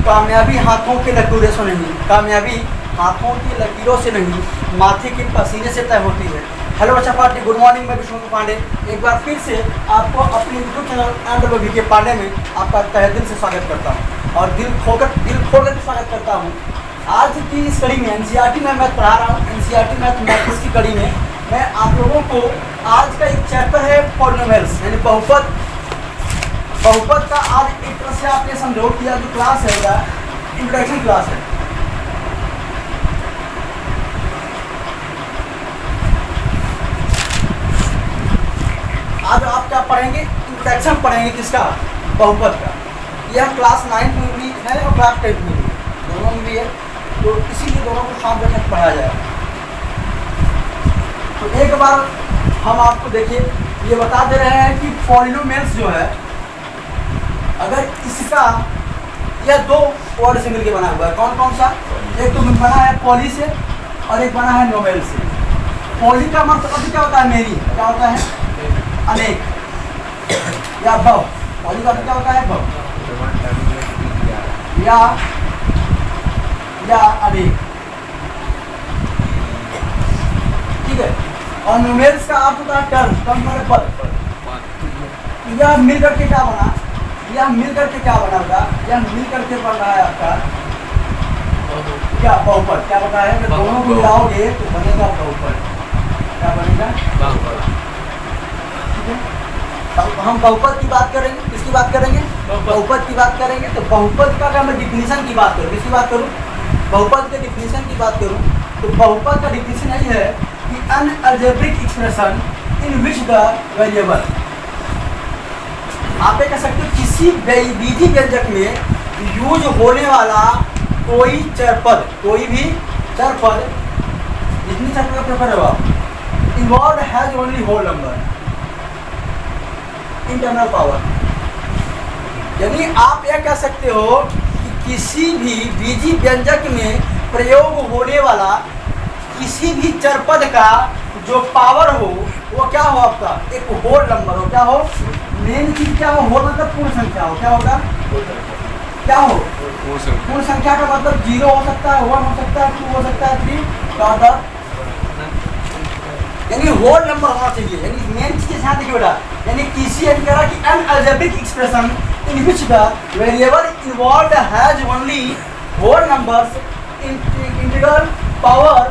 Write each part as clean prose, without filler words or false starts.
कामयाबी हाथों के लकीरों से नहीं, कामयाबी हाथों की लकीरों से नहीं, माथे के पसीने से तय होती है। हेलो बच्चा पार्टी, गुड मॉर्निंग। मैं विष्णु पांडे एक बार फिर से आपको अपने यूट्यूब चैनल एंड वी के पांडे में आपका तहे दिल से स्वागत करता हूँ और दिल खोलकर स्वागत करता हूँ। आज की इस कड़ी में एनसीईआरटी में मैं पढ़ा रहा हूँ। एनसीईआरटी मैथमेटिक्स की कड़ी में मैं आप लोगों को आज का एक चैप्टर है पॉलिनोमियल्स यानी बहुपद का आज एक तरह से आपने समझो कि जो क्लास है इंट्रोडक्शन क्लास है। आज आप क्या पढ़ेंगे? इंट्रोडक्शन पढ़ेंगे किसका? बहुपद का। यह क्लास 9 में भी है और क्लास 10 में भी, दोनों में भी है, तो इसीलिए दोनों को शाम तक पढ़ाया जाएगा। तो एक बार हम आपको देखिए ये बता दे रहे हैं कि पॉलिनोमियल्स जो है, अगर इसका यह दो वर्ड से मिलकर बना हुआ है। कौन कौन सा? एक तो बना है पॉली से और एक बना है नोवेल से। पॉली का मतलब क्या होता है? मेरी क्या होता है? अनेक या भव। पॉली का क्या होता है? भव या अनेक, ठीक है। और नोवेल्स का अर्थ होता है टर्म मतलब पद। यह मिल करके क्या बना? यह मिल करके क्या बना होगा? यह मिल करके बन रहा है आपका क्या? बहुपद। क्या बता है? दोनों को मिलाओगे तो बनेगा बहुपद। क्या बनेगा? ठीक है। तो हम बहुपद की बात करेंगे। किसकी बात करेंगे? बहुपद की बात करेंगे। तो बहुपद का अगर मैं डिफिनीशन की बात करूँ, किसकी बात करूँ? बहुपद के डिफिनीशन की बात करूँ तो बहुपद का डिफिनीशन यही है कि N algebraic expression in which the variable, आप ये कह सकते हो किसी बीजी व्यंजक में यूज होने वाला कोई चरपद, कोई भी चरपद, जितनी चरपद का प्रेफर होगा, involve has only whole number internal power. यानी आप यह कह सकते हो कि किसी भी बीजी व्यंजक में प्रयोग होने वाला किसी भी चरपद का जो पावर हो वो क्या हो? आपका एक होल नंबर हो। क्या हो? मेन चीज क्या हो? होल मतलब पूर्ण संख्या हो। क्या होगा? क्या हो? पूर्ण संख्या का मतलब 0 हो सकता है, 1 हो सकता है, 2 हो सकता है, 3 यानी होल नंबर होना चाहिए। यानी मेन चीज ध्यान देखिए बेटा, यानी किसी an algebraic expression in which the variable involved has only whole numbers integral power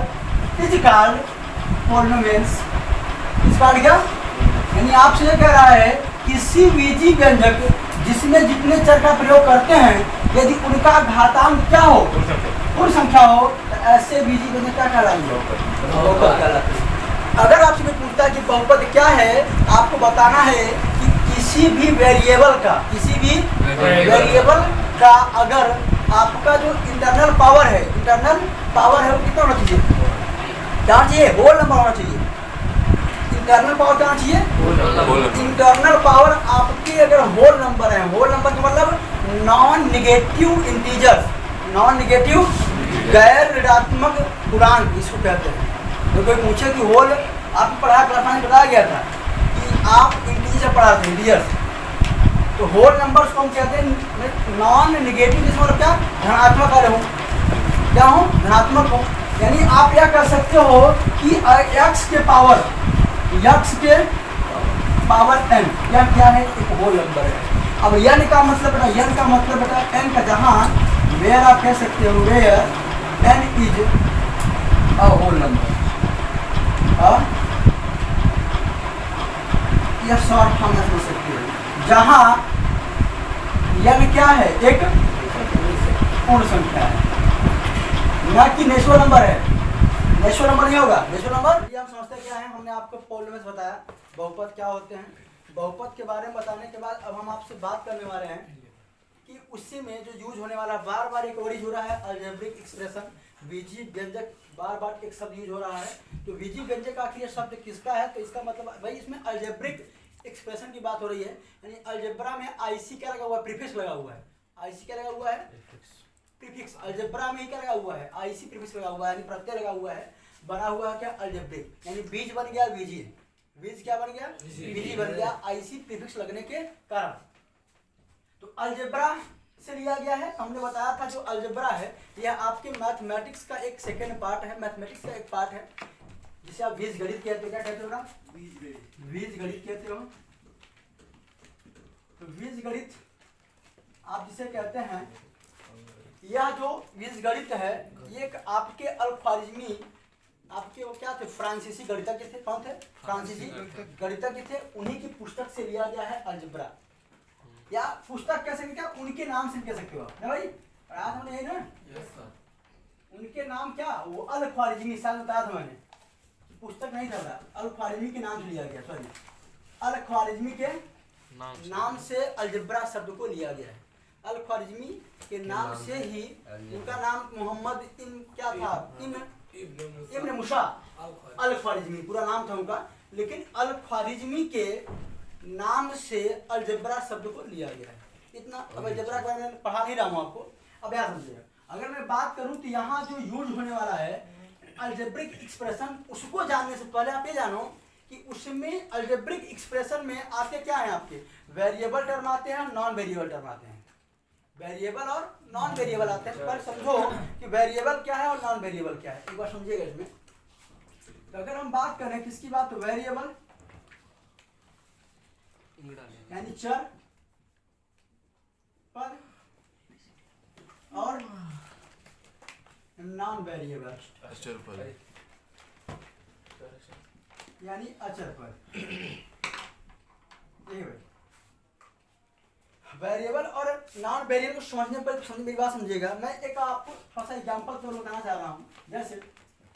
is called polynomials. इस बात क्या? यानी आपसे ये कह रहा है किसी बीजी व्यंजक जिसमें जितने चर का प्रयोग करते हैं यदि उनका घातांक क्या हो? पूर्ण संख्या हो, तो ऐसे बीजी व्यंजक क्या कहलाएंगे? बहुपद कहलाते हैं। अगर आपसे मैं पूछता कि बहुपद क्या है, आपको बताना है कि किसी भी वेरिएबल का अगर आपका जो इंटरनल पावर है वो कितना होना चाहिए? क्या चाहिए? होल नंबर होना चाहिए। इंटरनल पावर क्या चाहिए? इंटरनल पावर आपके अगर होल नंबर है, होल नंबर का मतलब non negative integers, non negative गैर ऋणात्मक पूर्णांक इसको कहते हैं। तो कोई पूछे कि होल, आपको पढ़ा क्लास में बताया गया था कि आप इंटीजर पढ़ाते हैं, इंटीजर्स, तो होल नंबर्स को हम कहते हैं नॉन निगेटिव। जिसमें मतलब क्या? धनात्मक अरे हो, क्या हो? धनात्मक हो। यानी आप यह कर सकते हो कि x के पावर n, यह क्या है? एक होल नंबर है। अब n का मतलब बेटा n का, जहां वेयर आप कह सकते हो where n is a whole number. यह शॉर्ट फॉर्म में समझ सकते हो, जहां n क्या है? एक पूर्ण संख्या है, ना कि नेचुरल नंबर है। नेचुरल नंबर नहीं होगा। नेचुरल नंबर ये हम समझते क्या है? हमने आपको पॉलिनोमियल्स बताया, बहुपद क्या होते हैं। बहुपद के बारे में बताने के बाद अब हम आपसे बात करने वाले हैं कि उसी में जो यूज होने वाला बार बार एक और यूज हो रहा है अलजेब्रिक एक्सप्रेशन, बीजी व्यंजक, बार बार एक शब्द यूज हो रहा है। तो बीजी व्यंजक आखिर शब्द किसका है? तो इसका मतलब भाई इसमें अलजेब्रिक एक्सप्रेशन की बात हो रही है। यानी अलजेब्रा में आईसी क्या लगा हुआ है? प्रीफिक्स लगा हुआ है। आईसी क्या लगा हुआ है? प्रीफिक्स। अलजेब्रा में ही क्या लगा हुआ है? आईसी प्रीफिक्स लगा हुआ है, यानी प्रत्यय लगा हुआ है। बना हुआ है क्या? अलजेब्रिक, यानी बीज बन गया बीजी। बीज क्या बन गया? बीजी बन गया आईसी प्रीफिक्स लगने के कारण। तो अलजेब्रा से लिया गया है। हमने बताया था जो अलजेब्रा है यह आपके मैथमेटिक्स का एक सेकेंड पार्ट है, मैथमेटिक्स का एक पार्ट है जिसे आप बीजगणित कहते हो। क्या कहते हो ना? बीजगणित कहते हो। तो बीजगणित आप जिसे कहते हैं, यह जो बीजगणित है ये एक आपके अल्ख्वारिज़मी, आपके वो क्या थे, फ्रांसीसी गणितज्ञ थे। कौन थे? फ्रांसीसी गणितज्ञ थे। उन्हीं की पुस्तक से लिया गया है अलजेब्रा, या पुस्तक कह सकते, क्या उनके नाम से कह सकते हो ना भाई? आज हमने यही ना, उनके नाम क्या, वो अल-ख्वारिज़मी, शायद बताया था मैंने, पुस्तक नहीं था, अल-ख्वारिज़मी के नाम से लिया गया, सॉरी अल-ख्वारिज़मी के नाम से अलजेब्रा शब्द को लिया गया है। अल-ख्वारिज़मी के नाम से ही, उनका नाम मोहम्मद क्या था, इब्न मुसा अल-ख्वारिज़मी पूरा नाम था उनका, लेकिन अल-ख्वारिज़मी के नाम से अलजेब्रा शब्द को लिया गया है। इतना अब अलजेब्रा के बारे में पढ़ा नहीं रहा हूँ आपको, अब याद समझिएगा। अगर मैं बात करूँ तो यहाँ जो यूज होने वाला है अलजेब्रिक एक्सप्रेशन, उसको जानने से पहले आप ये जानो कि उसमें अलजेब्रिक एक्सप्रेशन में आते क्या है, आपके वेरिएबल टर्म आते हैं, नॉन वेरिएबल टर्म आते हैं। वेरिएबल और नॉन वेरिएबल आते हैं। पर समझो कि वेरिएबल क्या है और नॉन वेरिएबल क्या है, एक बार समझिएगा इसमें। तो अगर हम बात करें किसकी बात, तो वेरिएबल यानी चर पद, और नॉन वेरिएबल यानी अचर पद। वेरिएबल और नॉन वेरिएबल को समझने पर मेरी बात समझिएगा। मैं एक आपको थोड़ा सा एग्जांपल तो बताना चाह रहा हूँ। जैसे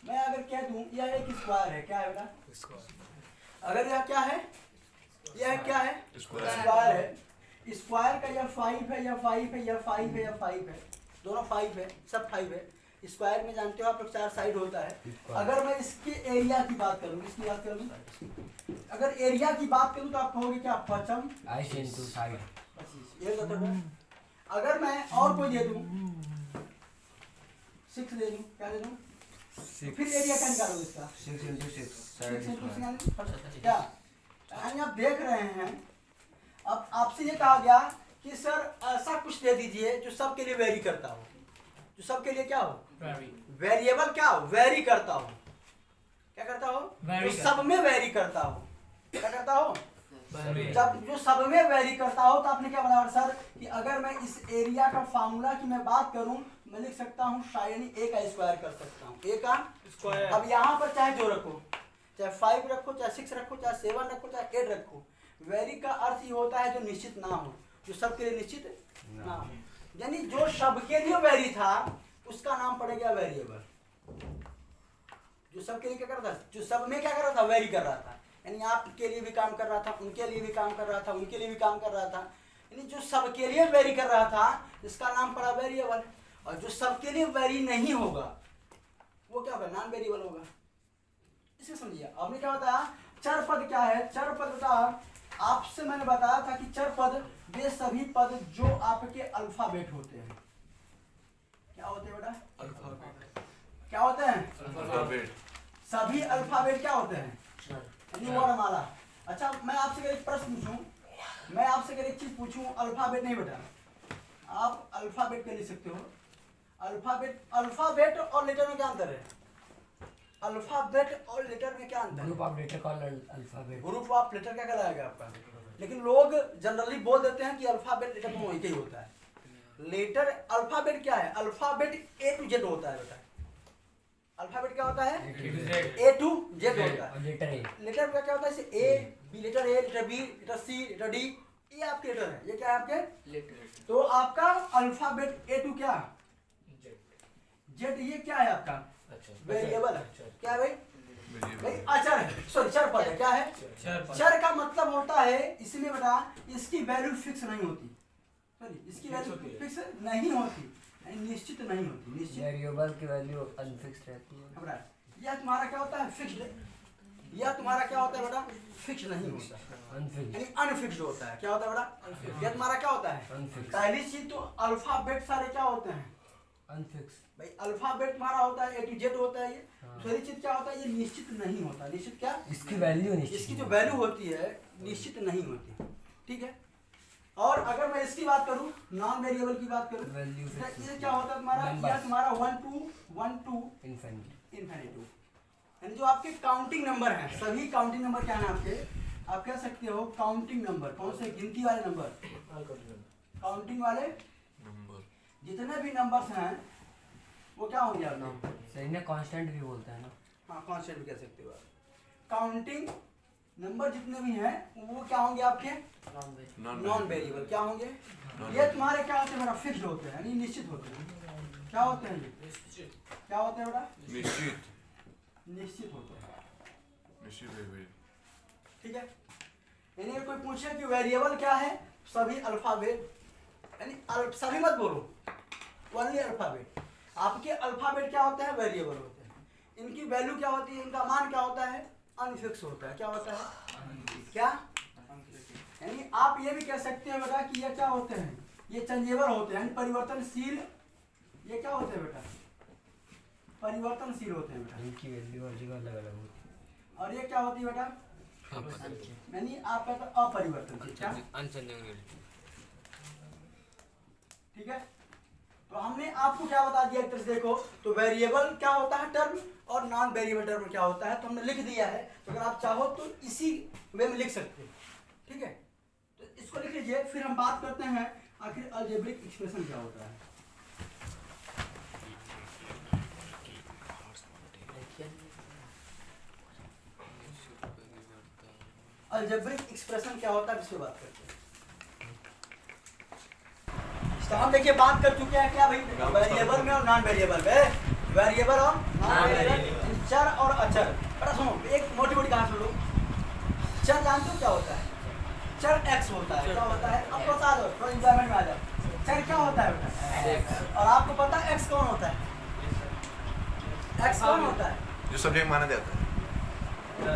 मैं अगर कह दूं यह एक स्क्वायर है, क्या है बेटा? अगर यह क्या है, यह क्या है, स्क्वायर है। स्क्वायर का यह 5 है, यह 5 है, यह 5 है, यह 5 है, दोनों 5 है, सब 5 है। स्क्वायर में जानते हो आप लोग 4 साइड होता है। अगर मैं इसके एरिया की बात करूँ, इसकी बात करूँ, अगर एरिया की बात करूँ तो आप कहोगे क्या, 25। अगर मैं और कोई दे दूं 6 दे दूं, क्या दे दूं, फिर एरिया क्या निकालोगे इसका, 6 क्या, यानी आप देख रहे हैं। अब आपसे ये कहा गया कि सर ऐसा कुछ दे दीजिए जो सबके लिए वेरी करता हो, जो सबके लिए क्या हो, वेरिएबल क्या हो, वेरी करता हो। क्या करता हो, जो सब में वेरी करता हो। क्या करता हो, जब जो सब में वेरी करता हो। तो आपने क्या बताया सर कि अगर मैं इस एरिया का फार्मूला की मैं बात करूं, मैं लिख सकता हूं यानी a का स्क्वायर कर सकता हूं, a का स्क्वायर। अब यहाँ पर चाहे जो रखो, चाहे 5 रखो, चाहे 6 रखो, चाहे 7 रखो, चाहे 8 रखो, वेरी का अर्थ ये होता है जो निश्चित ना हो, जो सबके लिए निश्चित ना हो। यानी जो सबके लिए वेरी था उसका नाम पड़ेगा वेरिएबल। जो सबके लिए क्या कर रहा था, जो सब में क्या कर रहा था, वेरी कर रहा था। यानी आपके लिए भी काम कर रहा था, उनके लिए भी काम कर रहा था, उनके लिए भी काम कर रहा था। यानी जो सबके लिए वेरी कर रहा था इसका नाम पड़ा वेरिएबल। और जो सबके लिए वेरी नहीं होगा वो क्या होगा, नॉन वेरिएबल होगा। इसे समझिए। आपने क्या बताया, चर पद क्या है। चर पद बता, आपसे मैंने बताया था कि चर पद वे सभी पद जो आपके अल्फाबेट होते हैं। क्या होते हैं बेटा, अल्फाबेट। क्या होते हैं, अल्फाबेट। सभी अल्फाबेट क्या होते हैं, वर्णमाला। अच्छा मैं आपसे एक प्रश्न पूछूं, मैं आपसे अगर एक चीज पूछूं, अल्फाबेट नहीं बेटा, आप अल्फाबेट कह लिख सकते हो। अल्फाबेट और लेटर में क्या अंतर है, अल्फाबेट और लेटर में क्या अंतर है, group of letter called alphabet. Group of letter क्या कहलाएगा आपका, लेकिन लोग जनरली बोल देते हैं कि अल्फाबेट लेटर में वही होता है। लेटर अल्फाबेट क्या है, अल्फाबेट A to Z होता है बेटा। अल्फाबेट क्या होता है, A to Z होता है। लेटर का क्या होता है, जैसे A, B letter A, letter B, letter C, letter D, ये आपके लेटर है। ये क्या है आपके लेटर। तो आपका अल्फाबेट A to क्या, Z, ये क्या है आपका वेरिएबल है। क्या है भाई, अचर है, सॉरी चर पद है। क्या है, चर का मतलब होता है इसमें बेटा इसकी वैल्यू फिक्स नहीं होती, सॉरी इसकी वैल्यू फिक्स नहीं होती, निश्चित नहीं होती। निश्चित वेरिएबल की वैल्यू अनफिक्स्ड रहती है। यह तुम्हारा क्या होता है, फिक्स्ड। यह तुम्हारा क्या होता है बेटा, फिक्स नहीं होता, यानी अनफिक्स्ड होता है। क्या होता है बेटा, यह तुम्हारा क्या होता है, पहली चीज तो अल्फाबेट सारे क्या होते हैं, अनफिक्स। भाई अल्फाबेट तुम्हारा होता है A to Z होता है। ये दूसरी चीज क्या होता है, ये निश्चित नहीं होता। निश्चित क्या, इसकी वैल्यू निश्चित, इसकी जो वैल्यू होती है निश्चित नहीं होती। ठीक है, और अगर मैं इसकी बात करूं, नॉन वेरिएबल की बात करूं, वैल्यू ये क्या होता है तुम्हारा, ये तुम्हारा 1 to इन्फिनिटी, यानी जो आपके काउंटिंग नंबर हैं, सभी काउंटिंग नंबर क्या है आपके, आप कह सकते हो काउंटिंग नंबर। कौन से? गिनती वाले नंबर, काउंटिंग वाले नंबर, जितने भी नंबर्स हैं वो क्या होंगे आपके, सही ने कांस्टेंट भी बोलते हैं ना। हाँ कांस्टेंट भी कह सकते हो आप। काउंटिंग नंबर जितने भी हैं वो क्या होंगे आपके, नॉन वेरिएबल। क्या होंगे? ये तुम्हारे क्या होते हैं बेटा, फिक्स्ड होते हैं, यानी निश्चित होते हैं। क्या होते हैं ये, क्या होते हैं बेटा, निश्चित होते हैं। ठीक है, यानी कोई पूछे कि वेरिएबल क्या है, सभी अल्फाबेट, यानी सभी मत बोलो, ओनली अल्फाबेट। आपके अल्फाबेट क्या होते हैं, वेरिएबल होते हैं। इनकी वैल्यू क्या होती है, इनका मान क्या होता है, अनफिक्स होता है। क्या होता है, क्या, यानी आप ये भी कह सकते हैं बेटा कि ये क्या होते हैं, ये चेंजेबल होते हैं, यानी परिवर्तनशील। ये क्या होते हैं बेटा, परिवर्तनशील होते हैं बेटा। इनकी वैल्यू हर जगह अलग अलग होती है। और ये क्या होती है बेटा, यानी आपका तो अपरिवर्तनशील। क्या, ठीक है। तो हमने आपको क्या बता दिया एक तरह से देखो, तो वेरिएबल क्या होता है टर्म, और नॉन वेरिएबल टर्म क्या होता है, तो हमने लिख दिया है। तो अगर आप चाहो तो इसी वे में लिख सकते हो। ठीक है, तो इसको लिख लीजिए। फिर हम बात करते हैं आखिर अलजेब्रिक एक्सप्रेशन क्या होता है। अलजेब्रिक एक्सप्रेशन क्या होता है, इस पे बात करते हैं। तो हम देखिए बात कर चुके हैं क्या भाई, वेरिएबल में और नॉन वेरिएबल में, वेरिएबल और नॉन वेरिएबल, चर और अचर। बड़ा सुनो, एक मोटी मोटी कहानी सुन लो। चर जानते हो क्या होता है, चर एक्स होता है। क्या होता है, अब बता दो, थोड़ा एंजॉयमेंट में आ जाओ। चर क्या होता है बेटा, और आपको पता है एक्स कौन होता है, एक्स कौन होता है, जो सब्जेक्ट माना जाता है।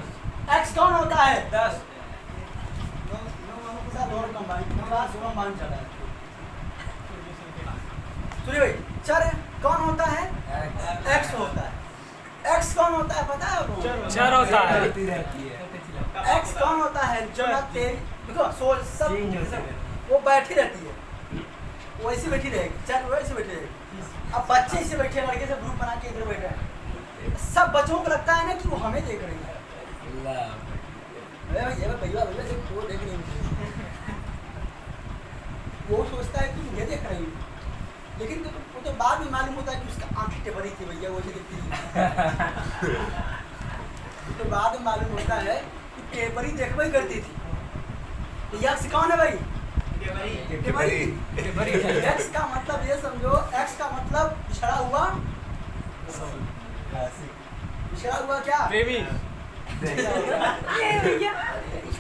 एक्स कौन होता है, 10 सुनिए भाई, चर कौन होता है, एक्स होता है। एक्स कौन होता है पता है आपको, चर होता है। एक्स कौन होता है, जो ना तेरी देखो सोच सब वो बैठी रहती है, वैसी बैठी रहेगी, चर वैसी बैठी रहेगी। अब बच्चे से बैठे, लड़के से ग्रुप बना के इधर बैठे हैं, सब बच्चों को लगता है ना कि वो हमें देख रही है। भैया वो देख रही है, वो सोचता है कि मुझे देख रही है, लेकिन वो तो बाद में मालूम होता है कि उसका आंखें टेपरी थी भैया, वो दिखती है। तो बाद में मालूम होता है कि टेपरी देखबे करती थी। तो यक्स कौन है भाई, टेपरी। एक्स का मतलब ये समझो, एक्स का मतलब पिछड़ा हुआ, पिछड़ा हुआ क्या, बेबी,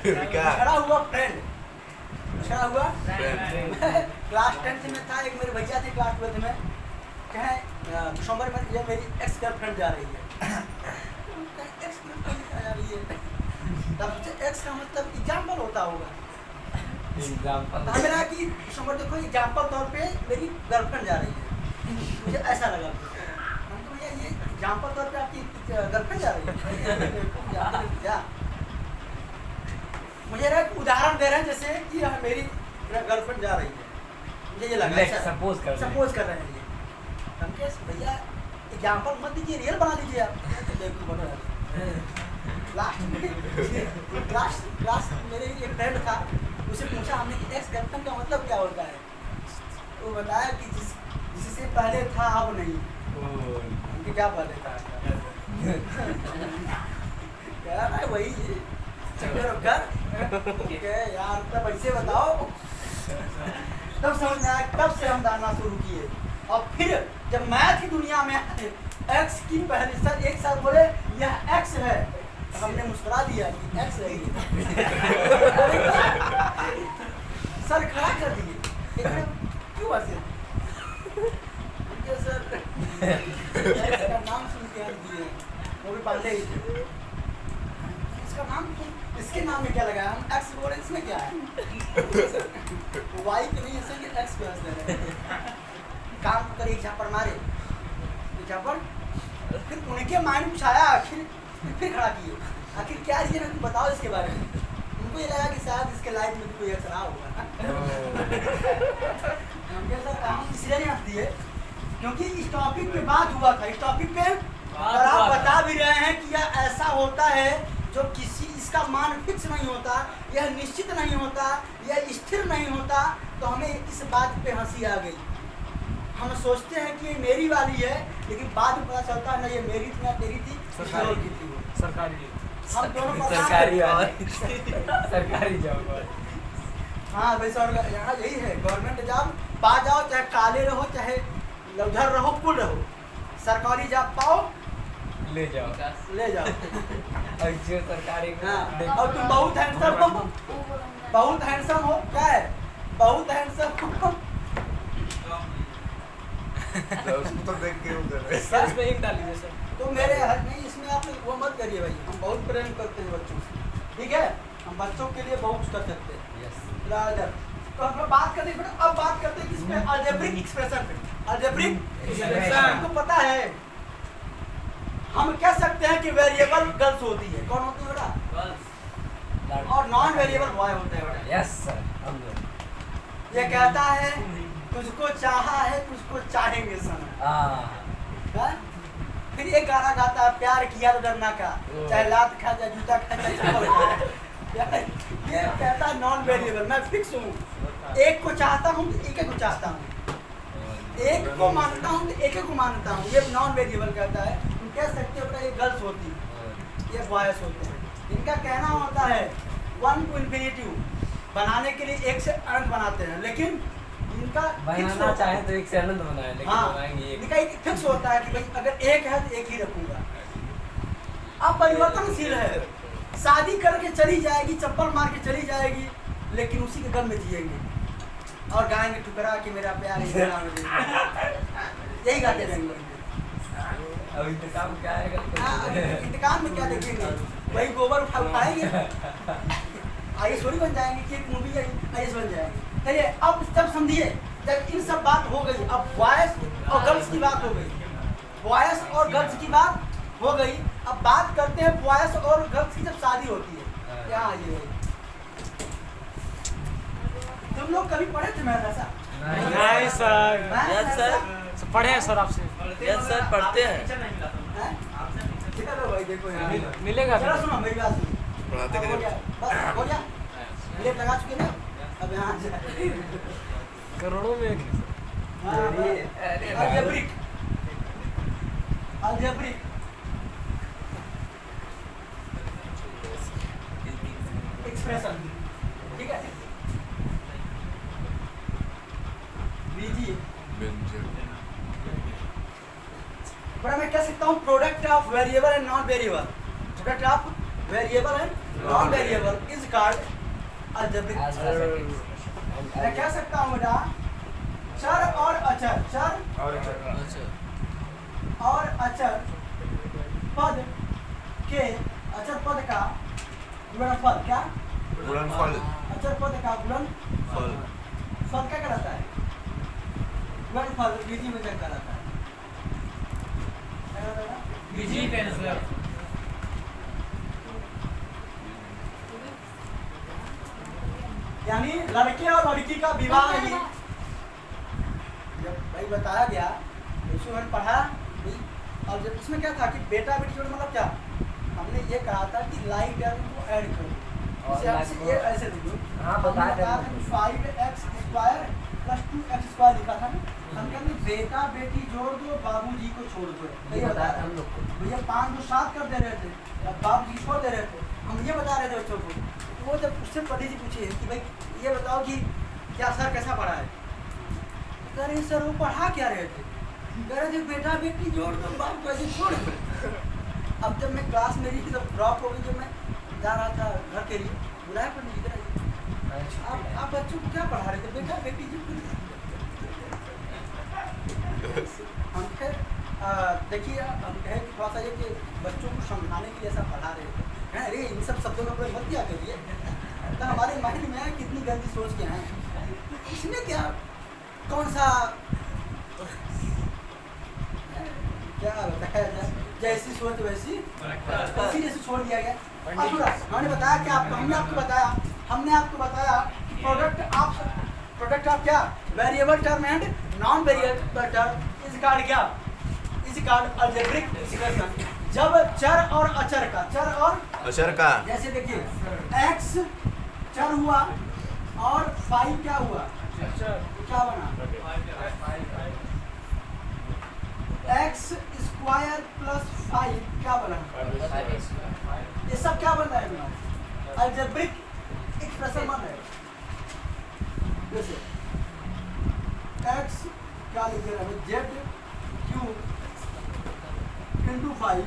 पिछड़ा हुआ फ्रेंड, पिछड़ा हुआ क्लास 10th में था, एक मेरे भैया थे क्लास 12th में, कहे दिसंबर में ये मेरी एक्स गर्लफ्रेंड जा रही है। एक्स गर्लफ्रेंड जा रही है, तब से एक्स का मतलब एग्जाम्पल होता होगा। मेरा कि दिसंबर देखो एग्जाम्पल तौर पे मेरी गर्लफ्रेंड जा रही है, मुझे ऐसा लगा। हमको भैया ये एग्जाम्पल तौर पे आपकी गर्लफ्रेंड जा रही है, मुझे उदाहरण दे रहे हैं जैसे कि मेरी गर्लफ्रेंड जा रही है, मुझे ये लगा सपोज कर रहे हैं ये। हम कह भैया एग्जाम्पल मत दीजिए, रियल बना लीजिए आप। लास्ट मेरे एक फ्रेंड था, उसे पूछा हमने कि एक्स गर्लफ्रेंड का मतलब क्या होता है, वो बताया कि जिससे पहले था अब नहीं। उनके क्या पहले था, कह रहा है वही यार, तब ऐसे बताओ, तब समझ में आया, तब से हम जानना शुरू किए। और फिर जब मैथ की दुनिया में एक्स की पहले सर एक साथ बोले यह एक्स है, तो हमने मुस्कुरा दिया कि एक्स है सर खड़ा कर दिए, क्यों ऐसे सर एक्स का नाम सुन के हंस दिए, वो भी पहले ही थे। इसका नाम इसके नाम में क्या लगाया, हम एक्स बोल रहे हैं, इसमें क्या है, वाई के नहीं ऐसे कि एक्स पे हंस रहे हैं। काम करे झापड़ मारे, झापड़, फिर उनके माइंड कुछ आया, आखिर फिर खड़ा किए, आखिर क्या रीजन है बताओ इसके बारे में। हमको ये लगा कि शायद इसके लाइफ में कोई असर होगा। हमके सर हम इसलिए नहीं हंस दिए क्योंकि इस टॉपिक पे बात हुआ था, इस टॉपिक पे और आप बता भी रहे हैं कि यह ऐसा होता है जो किसी इसका मान फिक्स नहीं होता, यह निश्चित नहीं होता, यह स्थिर नहीं होता, तो हमें इस बात पे हंसी आ गई। हम सोचते हैं कि ये मेरी वाली है, लेकिन बाद में पता चलता है ना ये मेरी थी ना तेरी थी, किसी और की थी वो। सरकारी हम दोनों सरकारी सरकारी जॉब। हाँ वैसा यहाँ यही है, गवर्नमेंट जॉब पा जाओ, चाहे काले रहो चाहे उधर रहो कुल रहो, सरकारी जॉब पाओ ले जाओ ले जाओ। और जो सरकारी हाँ, और तुम बहुत हैंडसम हो, बहुत हैंडसम हो, क्या है बहुत हैंडसम हो। उसको तो देख के उधर सर इसमें एक डाल लीजिए सर। तो मेरे हक नहीं, इसमें आप वो मत करिए भाई, हम बहुत प्रेम करते हैं बच्चों से, ठीक है, हम बच्चों के लिए बहुत कुछ कर सकते हैं। यस राजर तो हम लोग बात करते हैं बेटा, अब बात करते हैं किसमें, अलजेब्रिक एक्सप्रेशन पे। अलजेब्रिक एक्सप्रेशन आपको पता है, हम कह सकते हैं कि वेरिएबल गर्ल्स होती है, कौन होती है बेटा, और नॉन वेरिएबल बॉय होता है बेटा। यस सर हम लोग ये कहता है तुझको चाहा है तुझको चाहेंगे सनम। हाँ? फिर ये गाना गाता है प्यार किया तो डरना का, चाहे लात खा चाहे जूता खा चाहे चप्पल खाए। ये कहता है नॉन वेरिएबल, मैं फिक्स हूँ, एक को चाहता हूँ एक को चाहता हूँ, एक को मानता हूँ तो एक को मानता हूँ, ये नॉन वेरिएबल कहता है। तुम कह सकते हो बेटा ये गर्ल्स होती है, ये बॉयज होते हैं। इनका कहना होता है 1 to infinity बनाने के लिए एक से अनंत बनाते हैं, लेकिन इनका बनाना चाहे तो एक से अनंत बनाए, लेकिन हाँ, बनाएंगे इनका एक फिक्स होता है कि भाई अगर एक है तो एक ही रखूंगा। अब परिवर्तनशील है, शादी करके चली जाएगी, चप्पल मार के चली जाएगी, लेकिन उसी के गम में जिएंगे और गाएंगे ठुकरा कि मेरा प्यार यही गाते रहेंगे। अब इंतकाम क्या हाँ, है? इंतकाम में क्या देखेंगे, वही गोबर उठाएंगे, आईएएस थोड़ी बन जाएंगे कि एक मूवी आईएएस बन जाएंगे। चलिए अब जब समझिए, जब इन सब बात हो गई, अब बॉयज और गर्ल्स की बात हो गई, बॉयज और गर्ल्स की बात हो गई, अब बात करते हैं बॉयज और गर्ल्स की जब शादी होती है। क्या ये तुम लोग कभी पढ़े थे मदरसा? नहीं सर। Yes sir. पढ़े हैं सर आपसे? यस सर पढ़ते हैं। चलो भाई देखो यार, मिलेगा चलो सुनो मेरी बात सुनो, पढ़ाते अब हो गया, बस हो गया, लेट लगा चुके ना, अब यहाँ से करोड़ों में एक अलजेब्रिक, अलजेब्रिक एक्सप्रेशन, ठीक है, लीजिए। बड़ा मैं कह सकता हूँ product of variable and non variable, product of variable and non variable is called algebraic expression. मैं कह सकता हूँ बेटा चर और अचर, चर और अचर पद के, अचर पद का गुणनफल, क्या गुणनफल अचर पद का गुणनफल फल क्या कहलाता है, गुणनफल विधि में क्या कहलाता है, विधि कैंसर। यानी लड़के और लड़की का विवाह ही, जब भाई बताया गया उसमें मैंने पढ़ा भाई, और जब उसमें क्या था कि बेटा बेटी जोड़ मतलब क्या, हमने ये कहा था कि लाइक टर्म को ऐड करो, और इसे आपसे ये ऐसे देखो, हाँ, बताया था। 5x square plus 2x square लिखा था ना, हम कहते बेटा बेटी जोड़ दो बाबूजी को छोड़ दो, ये बताया था हम लोग को। भैया 5 2 7 कर दे रहे थे, अब बाबूजी छोड़ दे रहे थे, हम ये बता रहे थे बच्चों को। वो जब उससे पढ़ी जी पूछे कि भाई ये बताओ कि क्या सर कैसा पढ़ा है, कह रहे सर वो पढ़ा क्या रहे थे, कह रहे थे बेटा बेटी जोड़ दो बाप कैसे छोड़ दो। अब जब मैं क्लास मेरी जब ड्रॉप हो गई, जब मैं जा रहा था घर के लिए, बुलाया पढ़ने इधर आइए, आप बच्चों को क्या पढ़ा रहे थे, बेटा बेटी जोड़। हम फिर देखिए हम कहे कि थोड़ा सा ये कि बच्चों को समझाने के लिए ऐसा पढ़ा रहे थे, हैं अरे इन सब शब्दों का प्रयोग मत किया करिए, तो हमारे माइंड में कितनी गंदी सोच के हैं, इसमें क्या कौन सा क्या बताया जाए, जैसी सोच वैसी जैसे छोड़ दिया गया। अब हमने बताया कि आपको, हमने आपको बताया हमने आपको बताया कि प्रोडक्ट ऑफ क्या variable term and non variable term is called क्या, इज कॉल्ड अलजेब्रिक एक्सप्रेशन। जब चर और अचर का, चर और अचर का जैसे देखिए x चर हुआ और 5 क्या हुआ, क्या बना x स्क्वायर प्लस 5 क्या बना, ये सब क्या बन रहा है, अलजेब्रिक एक्सप्रेशन बन रहा है। जैसे x क्या लिख रहा है, z क्यूब इंटू 5,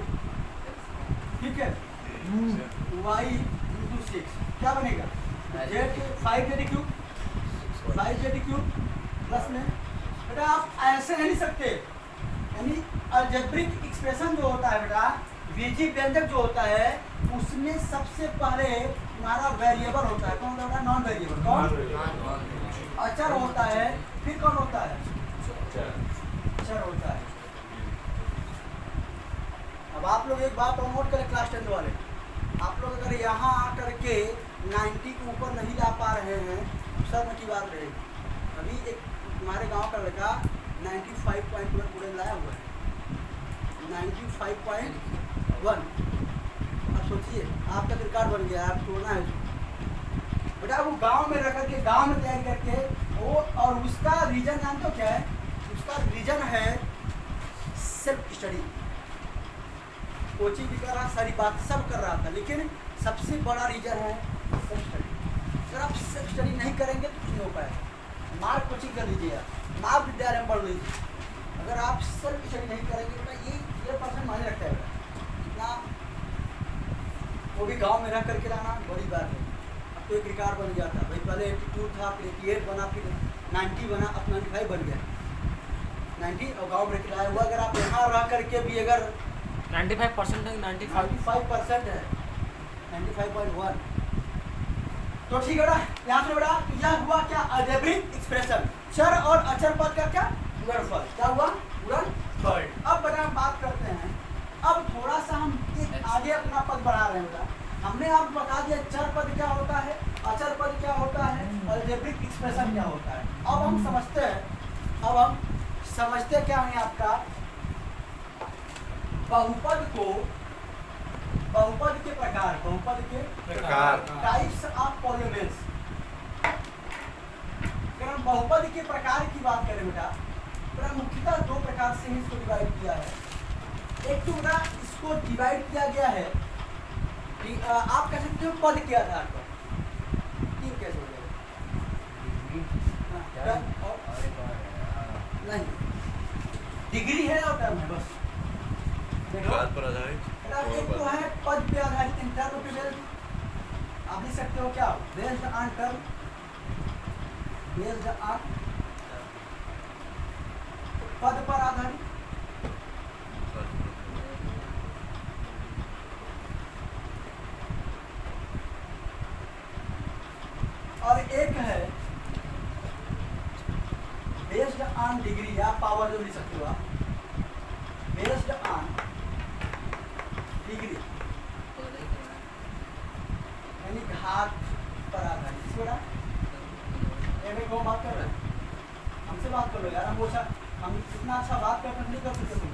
ठीक है, y इंटू 6 क्या बनेगा, z 5z क्यूब प्लस में। बेटा आप ऐसे नहीं लिख सकते, यानी अलजेब्रिक एक्सप्रेशन जो होता है बेटा, बीजी व्यंजक जो होता है उसमें सबसे पहले तुम्हारा वेरिएबल होता है, कौन होता है, नॉन वेरिएबल, कौन, अचर होता है, फिर कौन होता है, अचर होता है। अब आप लोग एक बात और नोट करें क्लास 10 वाले, आप लोग अगर यहाँ आकर के 90 के ऊपर नहीं ला पा रहे हैं सर की बात रहेगी। अभी एक हमारे गांव का लड़का 95.1 पूरे लाया हुआ है, 95.1। अब सोचिए आपका रिकॉर्ड बन गया, आप तोड़ना है उसको। बेटा वो गांव में रख करके, गांव में तैयारी करके वो, और उसका रीजन जानते हो क्या है, उसका रीजन है सेल्फ स्टडी। कोचिंग भी कर रहा, सारी बात सब कर रहा था, लेकिन सबसे बड़ा रीजन है सेल्फ स्टडी। अगर आप सेल्फ स्टडी नहीं करेंगे तो कुछ नहीं हो पाएगा। मार्क कोचिंग कर लीजिए, आप मार्क विद्यालय में पढ़ लीजिए। अगर आप सेल्फ स्टडी नहीं करेंगे तो ये पर्सन माने रखता है इतना, वो भी गांव में रह करके लाना बड़ी बात है। अब तो एक रिकॉर्ड बन गया था भाई, पहले 82 था, फिर 88 बना, फिर 90 बना, अब 95 बन गया, 90 और गाँव में लाया हुआ। अगर आप यहाँ रह करके भी अगर 95% है, 95% है, 95.1, तो ठीक है ना। यहाँ से बड़ा यह हुआ क्या, अलजेब्रिक एक्सप्रेशन, चर और अचर पद का क्या गुणनफल, क्या हुआ, गुणनफल। अब बड़ा हम बात करते हैं, अब थोड़ा सा हम एक आगे अपना पद बढ़ा रहे हैं बेटा। हमने आपको बता दिया चर पद क्या होता है, अचर पद क्या होता है, अलजेब्रिक एक्सप्रेशन क्या होता है। अब हम समझते क्या है आपका बहुपद को, बहुपद के प्रकार, बहुपद के प्रकार, टाइप्स ऑफ पॉलिनोमियल्स। अगर हम बहुपद के प्रकार की बात करें बेटा, तो मुख्यतः दो प्रकार से ही इसको डिवाइड किया है। एक तो बेटा इसको डिवाइड किया गया है आप कह सकते हो पद के आधार पर, तीन कैसे हो जाएगा, नहीं डिग्री है और टर्म है, बस बात पर आधारित। एक तो है पद पे आधारित, इंटरप्रेटेबल, आप लिख सकते हो क्या, based on term, based on पद पर आधारित। और एक है बेस्ड ऑन डिग्री या पावर, जो लिख सकते हो आप, बेस्ड ऑन डिग्री यानी घात पर आधारित। इस बेटा ये कौन बात कर रहे हैं, हमसे बात कर लो यार, हम इतना अच्छा बात करते नहीं कर सकते तुम,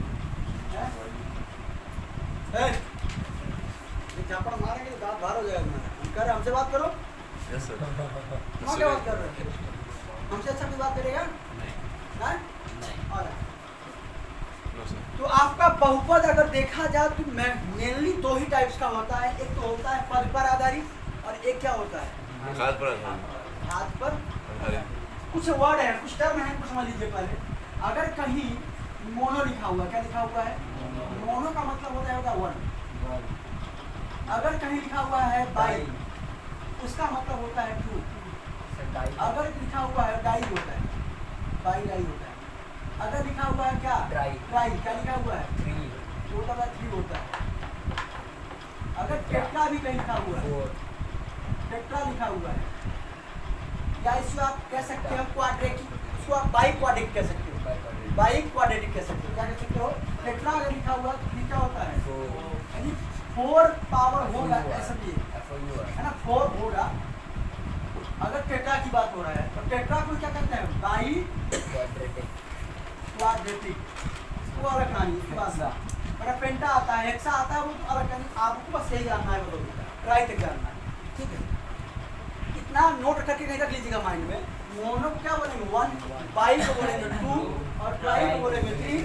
झापड़ मारेंगे तो दांत बाहर हो जाएगा तुम्हारा। हम कह रहे हमसे बात करो, यस सर। हम क्या बात कर रहे हैं, हमसे अच्छा कोई बात करेगा नहीं। और तो आपका बहुपद अगर देखा जाए तो मेनली दो ही टाइप्स का होता है, एक तो होता है पद पर आधारित और एक क्या होता है घात पर आधारित। घात पर आधारित। कुछ वर्ड है, कुछ टर्म है, कुछ समझ लीजिए पहले। अगर कहीं मोनो लिखा हुआ है, क्या लिखा हुआ है, मोनो का मतलब होता है वन। अगर कहीं लिखा हुआ है बाई, उसका मतलब होता है टू। अगर लिखा हुआ है डाई होता है, बाई डाई होता है। अगर लिखा हुआ है क्या, ट्राई, ट्राई क्या लिखा हुआ है, 3, तो होता है 3 होता है। अगर टेट्रा भी कहीं लिखा हुआ है, 4, टेट्रा लिखा हुआ है, या इसको आप कह सकते हो क्वाड्रेटिक, उसको आप बाई क्वाड्रेटिक कह सकते हो, बाई क्वाड्रेटिक कह सकते हो। क्या कह सकते हो, टेट्रा अगर लिखा हुआ तो फिर क्या होता है, यानी 4 पावर होगा, ऐसा भी है ना, 4 होगा अगर टेट्रा की बात हो रहा है तो टेट्रा को क्या कहते हैं? By quadratic. इसको अलग कहानी, इसके बाद सा अगर पेंटा आता है, हेक्सा आता है, वो तो अलग कहानी। आपको बस यही जानना है, वो ट्राई तक जानना है, ठीक है? इतना नोट करके नहीं रख लीजिएगा माइंड में। मोनो को क्या बोलेंगे? 1, बाई को बोलेंगे 2 और ट्राई को बोलेंगे 3।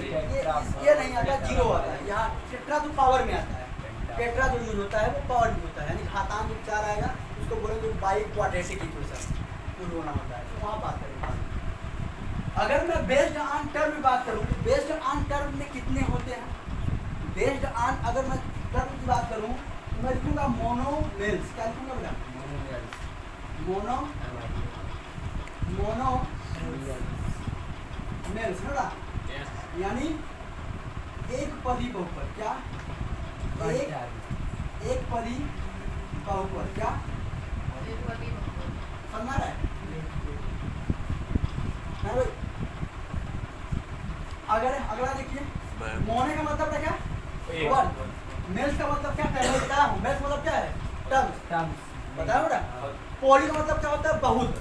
ये नहीं आता, 0 आता है। यहाँ टेट्रा तो पावर में आता है। टेट्रा जो यूज होता है वो पावर में होता है, यानी घातांक जो 4 आएगा उसको बोलेंगे बाई क्वाड्रेटिक इक्वेशन यूज होना होता है। तो वहाँ बात करेंगे। अगर मैं बेस्ड ऑन टर्म की बात करूँ तो बेस्ड ऑन टर्म में कितने होते हैं? बेस्ड ऑन अगर मैं टर्म की बात करूँ तो मैं लिखूँगा मोनोमेल्स। क्या लिखूँगा बेटा? मोनो मेल्स है ना, यानी एक पदी बहुपद। क्या? एक पदी बहुपद। क्या समझ रहा है? भाई अगला देखिए, मोने का मतलब क्या? 1। मेल्स का मतलब क्या है? बता हूँ। मेल्स मतलब क्या है? टर्म्स। बताओ बेटा। पॉली का मतलब क्या होता है? बहुत।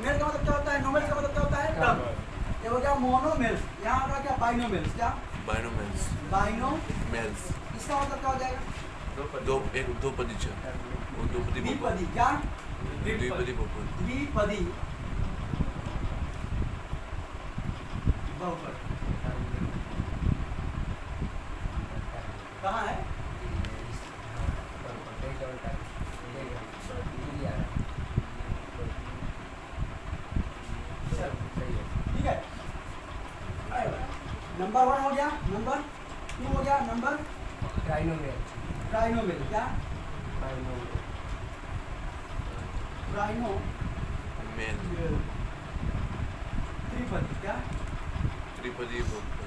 मेल का मतलब क्या होता है? नोमेल्स का मतलब क्या होता है? टर्म। ये हो गया मोनोमेल्स। यहाँ आ क्या? बाइनोमेल्स। क्या? बाइनोमेल्स। मेल्स। इसका मतलब क्या हो जाएगा? दो पदी छ वो दो पदी द्विपदी। क्या? द्विपदी बहुपद। द्विपदी बहुपद कहाँ है? ठीक है। नंबर 1 हो गया, नंबर 2 हो गया, नंबर ट्राइनोमेल। क्या? ट्राइनो मेल। त्रिपदी। क्या? त्रिपदी बहुपद।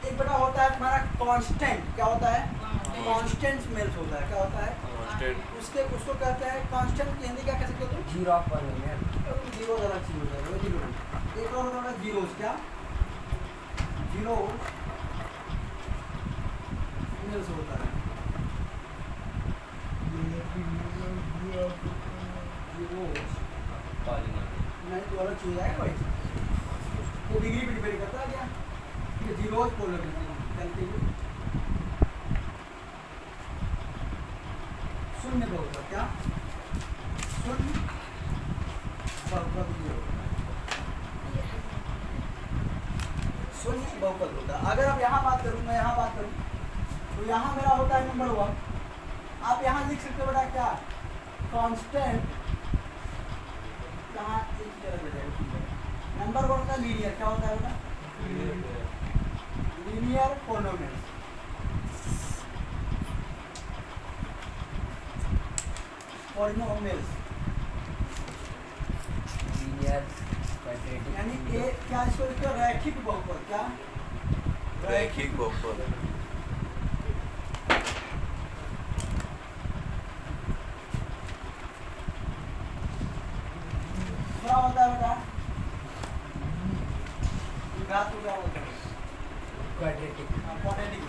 एक बड़ा होता है तुम्हारा कांस्टेंट। क्या होता है? कांस्टेंट मेल्स होता है। क्या होता है? उसको कहते हैं कांस्टेंट की हिंदी क्या कह सकते हो तुम? जीरो ऑफ जीरो अलग चीज हो जाएगा। जीरो एक और होगा जीरोस। क्या? जीरो मेल्स होता है। जीरोस नहीं तो अलग चीज है भाई, वो डिग्री पे डिपेंड करता है। क्या? ठीक है, जीरोस बोल रहे हैं। शून्य बहुपद। क्या? शून्य बहुपद ये होता है। शून्य बहुपद होता है। अगर अब यहाँ बात करूँ, मैं यहाँ बात करूँ तो यहाँ मेरा होता है नंबर 1। आप यहाँ लिख सकते हो बेटा क्या? कांस्टेंट। यहाँ एक जगह नंबर 1 का लीनियर। क्या होता है बेटा? Linear polynomials. पॉलिनोमियल्स यानी ए क्या इसको लिखते हो? रैखिक बहुपद। क्या? रैखिक बहुपद। क्या होता है बेटा? घात को क्या बोलते हैं? क्वाड्रेटिक। क्वाड्रेटिक।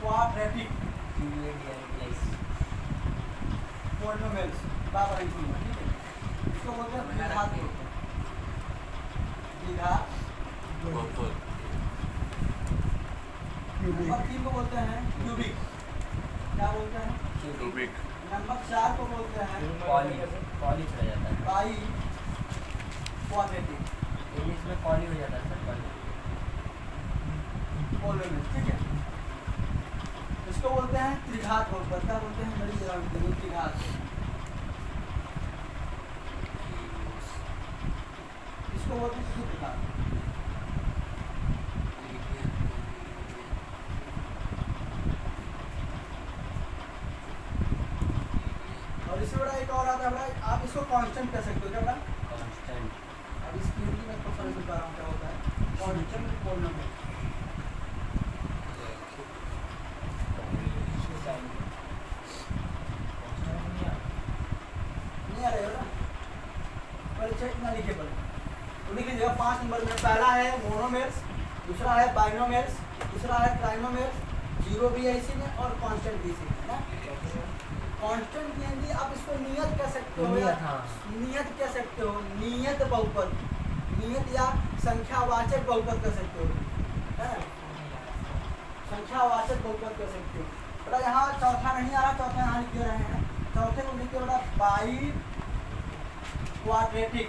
क्वाड्रेटिक पॉलिनोमियल्स बराबर है। ठीक है, इसको बोलते हैं द्विघात बहुपद। द्विघात बहुपद। नंबर 3 को बोलते हैं क्यूबिक। क्या बोलते हैं? क्यूबिक। नंबर 4 को बोलते हैं पॉली चला जाता है। बाई क्वाड्रेटिक इंग्लिश में पॉली हो जाता है सर। पॉलिनोमियल्स। ठीक है, इसको बोलते हैं त्रिघात बहुपद। क्या बोलते हैं? बड़ी जगह में देखो, त्रिघात। इसको बोलते हैं त्रिघात। और इससे बड़ा एक और आता है बड़ा, आप इसको कांस्टेंट कह सकते हो। क्या बड़ा? कांस्टेंट। अब इसकी हिंदी में क्वेश्चन बता रहा हूँ क्या होता है? Constant polynomial. नहीं आ रहे हो ना? परिचय इतना लिखे पड़े तो लिख लीजिएगा 5 नंबर में। पहला है मोनोमेल्स, दूसरा है बाइनोमेल्स, दूसरा है ट्राइनोमेल्स, जीरो भी है इसी में और कांस्टेंट भी इसी में है ना। कांस्टेंट यानी आप इसको नियत कह सकते हो या नियत, हाँ। नियत कह सकते हो, नियत बहुपद, नियत या संख्यावाचक बहुपद कह सकते हो, है ना? संख्यावाचक बहुपद कह सकते हो। बेटा यहाँ चौथा नहीं आ रहा, चौथा यहाँ लिख दे रहे हैं। चौथे को लिखते बेटा बाई क्वाड्रेटिक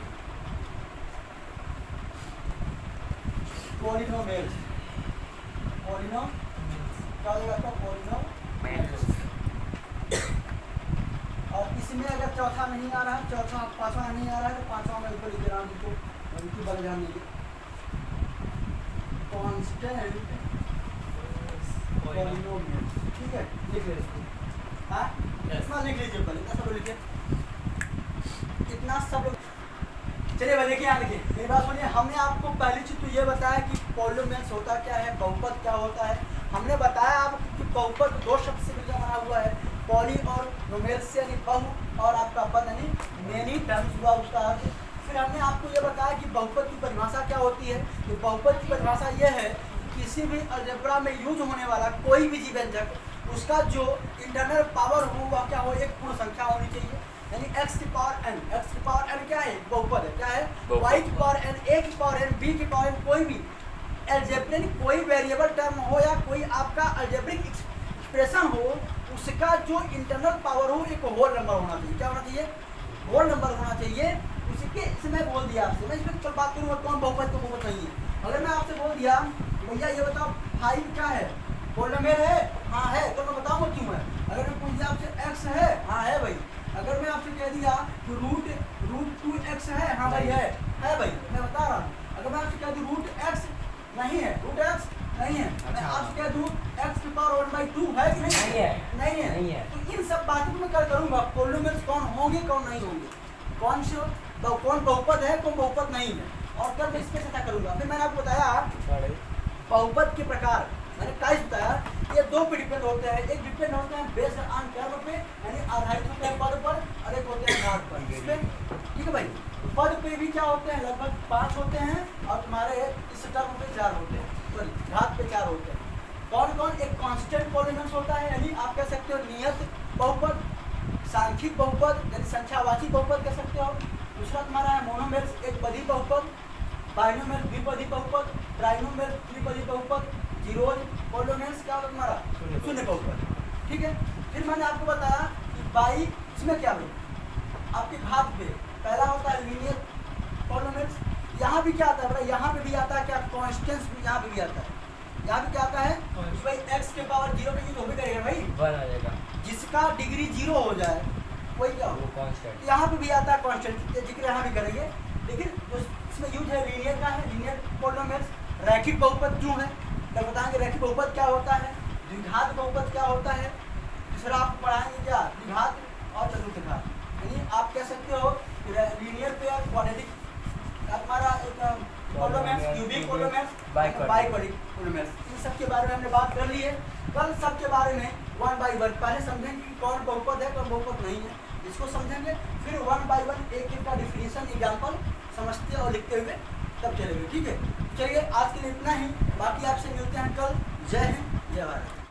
पॉलिनोमियल्स, पॉलिनो क्या हो जाएगा, पॉलिनोमियल्स। और इसमें अगर चौथा नहीं आ रहा है, चौथा पांचवा नहीं आ रहा है, तो पांचवा में ऊपर लिख दे रहा हूँ इनको, उनकी बल ध्यान दीजिए। कांस्टेंट पॉलिनोमियल्स, ठीक है, लिख ले इसको। हाँ इतना लिख लीजिए, पहले इतना सब लिखिए, इतना सब। चलिए भाई देखिए, यहाँ देखिए मेरी बात सुनिए। हमने आपको पहली चीज तो ये बताया कि पॉलिनोमियल्स होता क्या है, बहुपद क्या होता है। हमने बताया आपको कि बहुपद दो शब्द से मिलकर बना हुआ है, पॉली और नोमेल्स यानी बहु, और आपका पद यानी मेनी टर्म्स हुआ उसका अर्थ। फिर हमने आपको ये बताया कि बहुपद की परिभाषा क्या होती है। तो बहुपद की परिभाषा ये है कि किसी भी अलजेब्रा में यूज होने वाला कोई भी जीवव्यंजक, उसका जो इंटरनल पावर हो वह क्या हो, एक पूर्ण संख्या होनी चाहिए। यानी x की पावर n, x की पावर n क्या है, बहुपद है, क्या है, y की पावर n, a की पावर n, b की पावर n, कोई भी अलजेब्रिक कोई वेरिएबल टर्म हो या कोई आपका अलजेब्रिक एक्सप्रेशन हो, उसका जो इंटरनल पावर हो एक होल नंबर होना चाहिए। क्या होना चाहिए, होल नंबर होना चाहिए। उसके इसमें बोल दिया आपसे, मैं इसमें चल बात करूँगा कौन बहुपद को बहुपद नहीं है। अगर मैं आपसे बोल दिया भैया ये बताओ 5 क्या है, पॉलिनोमियल है, हाँ है, तो मैं बताऊँगा क्यों है। अगर मैं पूछ दिया आपसे x है, हाँ है भाई। अगर मैं आपसे कह दिया कि रूट 2x है, हाँ भाई है भाई, मैं बता रहा हूँ। अगर मैं आपसे कह दूँ रूट x नहीं है, रूट x नहीं है, मैं आपसे कह दूँ x की पावर 1/2 है कि नहीं है, नहीं है। तो इन सब बातों को मैं कर करूँगा, पॉलिनोमियल्स कौन होंगे कौन नहीं होंगे, कौन बहुपद है कौन बहुपद नहीं है, और कल मैं इस पर चर्चा करूँगा। फिर मैंने आपको बताया बहुपद के प्रकार, मैंने टाइप बताया, ये दो पे डिपेंड होते हैं। एक डिपेंड होते हैं बेस्ड ऑन टर्म पे, यानी आधारित होते हैं पद पर, और एक होते हैं घात पर। इस पे ठीक है भाई, पद पे भी क्या होते हैं, लगभग 5 होते हैं, और तुम्हारे इस टर्म पे 4 होते हैं, सॉरी घात पे 4 होते हैं। कौन कौन, एक कांस्टेंट पॉलिनोमियल्स होता है, यानी आप कह सकते हो नियत बहुपद, सांख्यिक बहुपद यानी संख्यावाची बहुपद कह सकते हो। दूसरा तुम्हारा है मोनोमियल्स, एक पदी बहुपद, बाइनोमियल द्विपदी बहुपद, ट्राइनोमियल त्रिपदी बहुपद, जीरोज पॉलिनोमियल्स क्या होता है तुम्हारा, शून्य बहुपद। ठीक है, फिर मैंने आपको बताया कि बाई इसमें क्या भाई, आपके घात पे पहला होता है लीनियर पॉलिनोमियल्स। यहाँ भी क्या आता है, यहाँ पे भी आता है क्या, कांस्टेंट्स भी यहाँ पे भी आता है। यहाँ पे क्या आता है भाई, x के पावर 0 पे यूज हो भी करेगा भाई, 1 आ जाएगा, जिसका डिग्री 0 हो जाए वही क्या हो, वो कांस्टेंट। यहाँ पे भी आता है कांस्टेंट, जिक्र यहाँ भी करेंगे। लेकिन जो इसमें यूज है लीनियर का है, लीनियर पॉलिनोमियल्स। रैखिक बहुपद क्यों है, मैं बताएंगे रैखिक बहुपद क्या होता है, द्विघात बहुपद क्या होता है। दूसरा आप पढ़ाएंगे क्या, द्विघात और चतुर्थ घात। यानी आप कह सकते हो लीनियर पे क्वाड्रेटिक, हमारा एक पॉलिनोमियल्स, क्यूबिक पॉलिनोमियल्स, बाइक्वाड्रिक पॉलिनोमियल्स। इन सब के बारे में हमने बात कर ली है। कल सब के बारे में 1 by 1 पहले समझेंगे कि कौन बहुपद है कौन बहुपद नहीं है, इसको समझेंगे। फिर 1 by 1 एक का डिफिनीशन एग्जाम्पल समझते और लिखते हुए तब चलेंगे। ठीक है, चलिए आज के लिए इतना ही, बाकी आपसे मिलते हैं कल। जय हिंद, जय भारत।